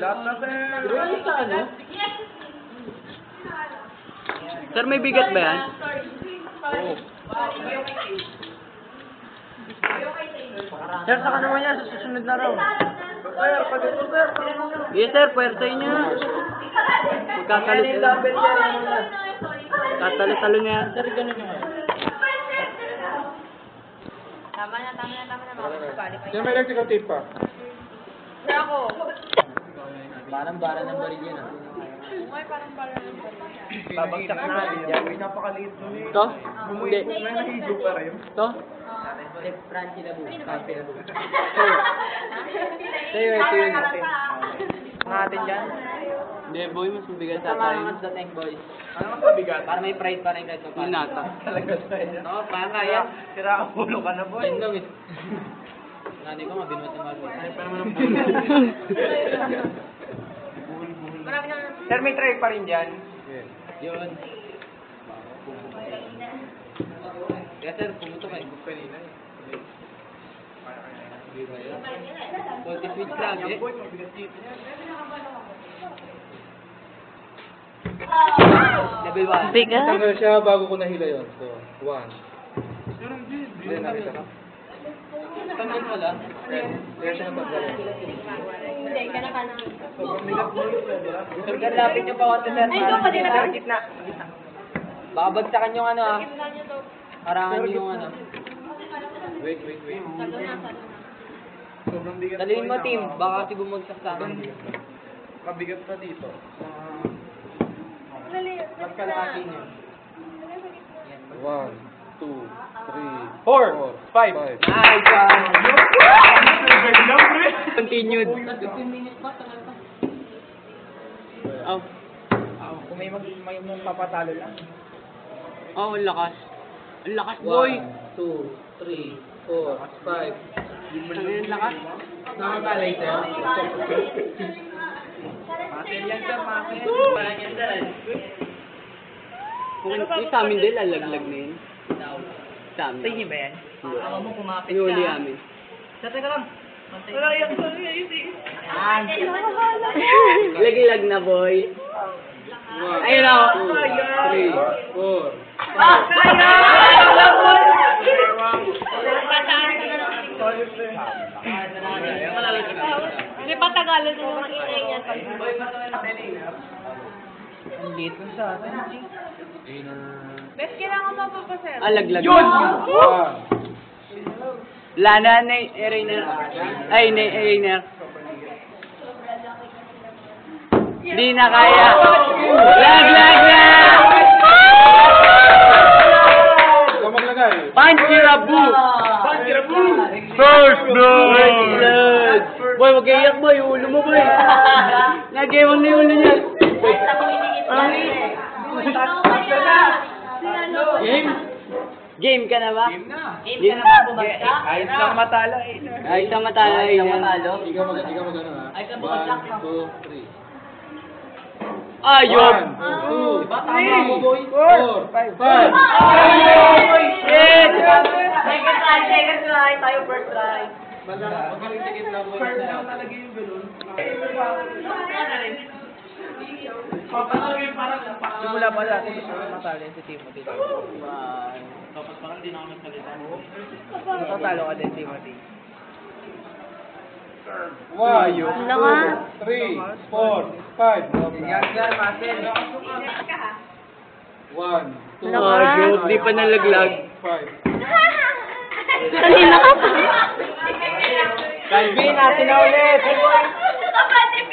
Lahat na, sir. Sir, may bigat ba yan? Oo. Sir, saka naman yan sa susunod na raw. Sir, pag ito, sir. Yes, sir, puwertay niya. Magkakalit-talo. Tatalo-talo niya yan. Sir, ganun niya. Tama na, mga bali pa. Sir, may electrical tape pa. Sir, ako. Parang bara ng baril yan, ah. Umay, parang bala ng bali. Babagsak na. Yan, may napakaliit mo eh. Ito? Hindi. May nahigo pa rin. Ito? Francie Labu. Francie Labu. Sa'yo, ito yun. Natin dyan. Hindi, boy, mas mabigat sa tayo. Sa tank, boy. Ano mas mabigat? Para may pride pa rin kahit pa. Yun nata. Talaga sa'yo. Oo, parang kaya. Sira ang ulo ka na, boy. Yun lang eh. Nanay ko, mabinuot yung mga. Ay, pa naman ang bulo. Marami na Sir, may tray pa rin dyan. Yun. Kaya sir, pumunta kayo. Kanina eh. Multi switch lang eh. Level 1. Bigat. Tanggal siya bago ko nahila yun. So, 1. Hindi, nakita ka. Tanggal mo lang. Kaya siya natanggal. Hindi, ka na. Sobrang bigat mo yun, sir. Sir, lapit nyo pa konti sir. Ay, ito, pwede na ba? Gitna. Baka bagsakan yung ano ah. Gitna niyo to. Harangan nyo yung ano. Wait. Salo na. Sobrang bigat Dalhin mo yun, team, ah. baka kasi bumagsak sa akin. Mabigat pa dito. Mas kalahati nyo. 1, 2, 3, 4, 5. Nice one! Continued. 15 minutes pa, tagal pa. Oh. Kung may magpapatalo lang. Oh, ang lakas. Ang lakas, boy! 1, 2, 3, 4, 5. Ang lakas. Nakakalay sir. Masin yan sir, masin. Parang yan sir. Kung sa amin din, lalaglag na yun. Sa amin. Tingin ba yan? Ako mo kumapit Inuli amin. Sir, teka lang. Wala yan sir. Laglag na, boy. Ayun ako. 2, 3, 4. Hindi pa Tagalog yung ingay niya. Ang dito sa atin. Best, kailangan mo pa sir. Laglag Yun! na. 1. Lana na Rainer. Ay, Rainer. Hindi na kaya. Laglag na! Ikaw maglagay. Panchirabu! First Blood! Boy, wag iyak boy. Ulo mo boy. Nag-iwang na yung ulo niya. Game? Game ka na ba? Game na. Game ka na ba bumagsak? Ayos lang matalo eh. Ay, isang matalo. Ikaw magano ha? Ay, ka bumagsak. 1, 2, 3. Ayun! 1, 2, Tama mo, boy. 4, 5. Shit! Second try. Tayo first try. Magaling sa gitna mo. First lang talaga yung ganun. Simula pa natin matalo si Timothy. Dapat parang hindi na ako nagsalita. Tatalo ka din, Timothy. 1, 2, 3, 4, 5. Yan, Marcel. 1, 2, Joke, di pa nalaglag. 5. Kanina ka pa. Calvin, natin na ulit! Kapatid,